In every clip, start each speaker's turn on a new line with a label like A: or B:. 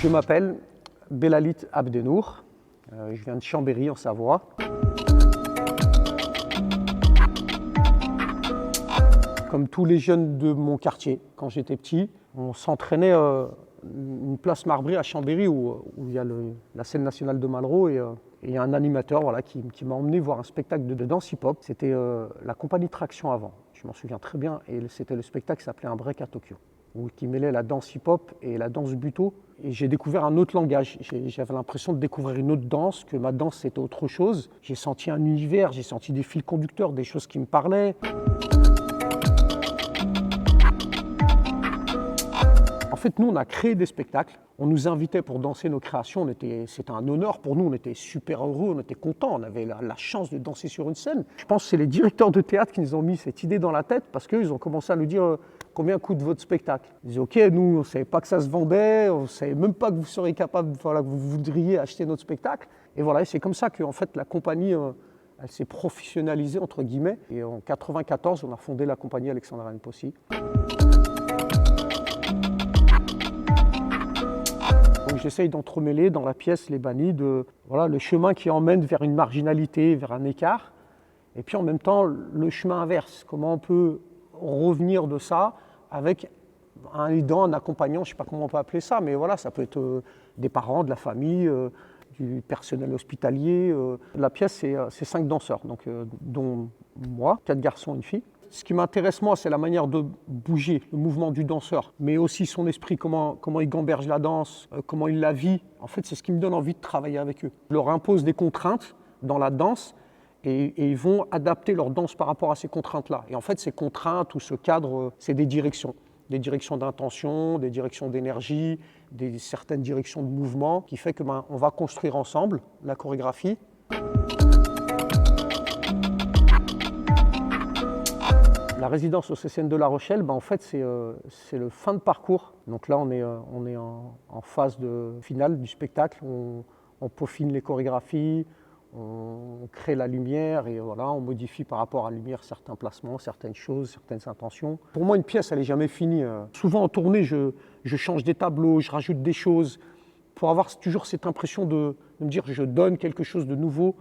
A: Je m'appelle Belalit Abdenour, je viens de Chambéry en Savoie. Comme tous les jeunes de mon quartier, quand j'étais petit, on s'entraînait une place Marbré à Chambéry où il y a la scène nationale de Malraux et il y a un animateur qui m'a emmené voir un spectacle de danse hip-hop. C'était la compagnie Traction avant, je m'en souviens très bien, et c'était le spectacle qui s'appelait Un break à Tokyo, qui mêlait la danse hip-hop et la danse buto. Et j'ai découvert un autre langage, j'avais l'impression de découvrir une autre danse, que ma danse c'était autre chose. J'ai senti un univers, j'ai senti des fils conducteurs, des choses qui me parlaient. En fait, nous, on a créé des spectacles. On nous invitait pour danser nos créations. C'était un honneur pour nous. On était super heureux, on était contents. On avait la chance de danser sur une scène. Je pense que c'est les directeurs de théâtre qui nous ont mis cette idée dans la tête parce qu'ils ont commencé à nous dire combien coûte votre spectacle. Ils disaient OK, nous, on ne savait pas que ça se vendait. On ne savait même pas que vous seriez capable, que vous voudriez acheter notre spectacle. Et voilà, c'est comme ça que en fait, la compagnie elle s'est professionnalisée, entre guillemets. Et en 1994, on a fondé la compagnie Alexandre Possi. J'essaye d'entremêler dans la pièce les bannis de le chemin qui emmène vers une marginalité, vers un écart, et puis en même temps le chemin inverse. Comment on peut revenir de ça avec un aidant, un accompagnant, je ne sais pas comment on peut appeler ça, mais voilà, ça peut être des parents, de la famille, du personnel hospitalier. La pièce, c'est 5 danseurs, donc, dont moi, 4 garçons, une fille. Ce qui m'intéresse, moi, c'est la manière de bouger, le mouvement du danseur, mais aussi son esprit, comment il gamberge la danse, comment il la vit. En fait, c'est ce qui me donne envie de travailler avec eux. Je leur impose des contraintes dans la danse et ils vont adapter leur danse par rapport à ces contraintes-là. Et en fait, ces contraintes ou ce cadre, c'est des directions d'intention, des directions d'énergie, certaines directions de mouvement, qui fait que on va construire ensemble la chorégraphie. La résidence au CCN de La Rochelle, en fait, c'est le fin de parcours. Donc là, on est en phase finale du spectacle. On peaufine les chorégraphies, on crée la lumière et voilà, on modifie par rapport à la lumière certains placements, certaines choses, certaines intentions. Pour moi, une pièce, elle n'est jamais finie. Souvent en tournée, je change des tableaux, je rajoute des choses pour avoir toujours cette impression de me dire que je donne quelque chose de nouveau.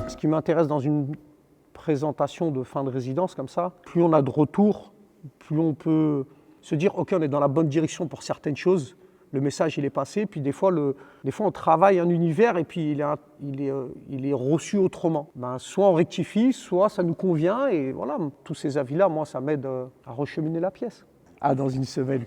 A: Ce qui m'intéresse dans une présentation de fin de résidence comme ça, plus on a de retours, plus on peut se dire ok, on est dans la bonne direction pour certaines choses, le message il est passé, puis des fois on travaille un univers et puis il est reçu autrement. Soit on rectifie, soit ça nous convient et voilà, tous ces avis-là, moi ça m'aide à recheminer la pièce. Ah, dans une semaine.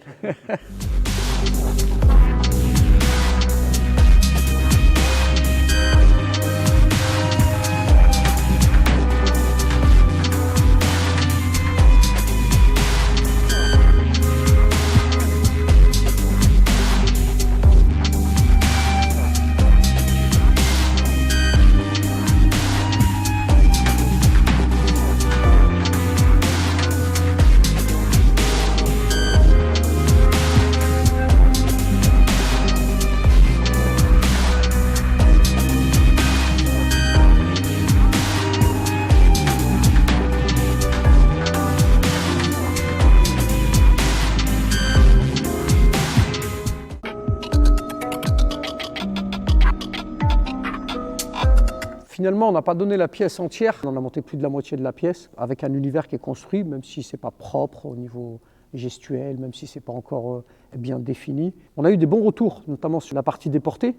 A: Finalement, on n'a pas donné la pièce entière, on a monté plus de la moitié de la pièce avec un univers qui est construit, même si ce n'est pas propre au niveau gestuel, même si ce n'est pas encore bien défini. On a eu des bons retours, notamment sur la partie déportée,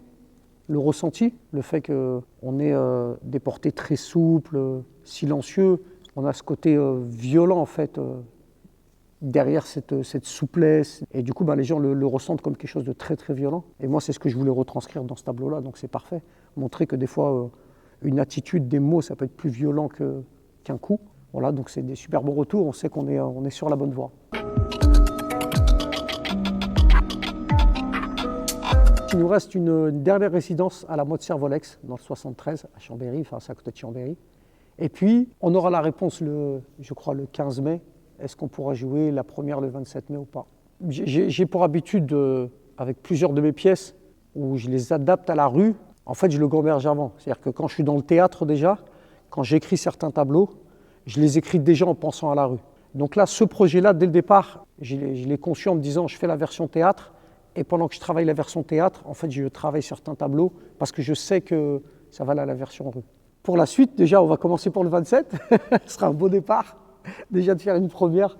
A: le ressenti, le fait qu'on ait des portés très souples, silencieux. On a ce côté violent en fait, derrière cette souplesse. Et du coup, les gens le ressentent comme quelque chose de très très violent. Et moi, c'est ce que je voulais retranscrire dans ce tableau-là, donc c'est parfait. Montrer que des fois, une attitude, des mots, ça peut être plus violent qu'un coup. Voilà, donc c'est des super bons retours, on sait qu'on est sur la bonne voie. Il nous reste une dernière résidence à la mode Servolex, dans le 73, à Chambéry, enfin c'est à côté de Chambéry. Et puis, on aura la réponse, je crois, le 15 mai. Est-ce qu'on pourra jouer la première le 27 mai ou pas? J'ai pour habitude, avec plusieurs de mes pièces, où je les adapte à la rue, en fait, je le gamberge avant. C'est-à-dire que quand je suis dans le théâtre déjà, quand j'écris certains tableaux, je les écris déjà en pensant à la rue. Donc là, ce projet-là, dès le départ, je l'ai conçu en me disant, je fais la version théâtre, et pendant que je travaille la version théâtre, en fait, je travaille certains tableaux, parce que je sais que ça va aller à la version rue. Pour la suite, déjà, on va commencer pour le 27, ce sera un beau départ, déjà de faire une première.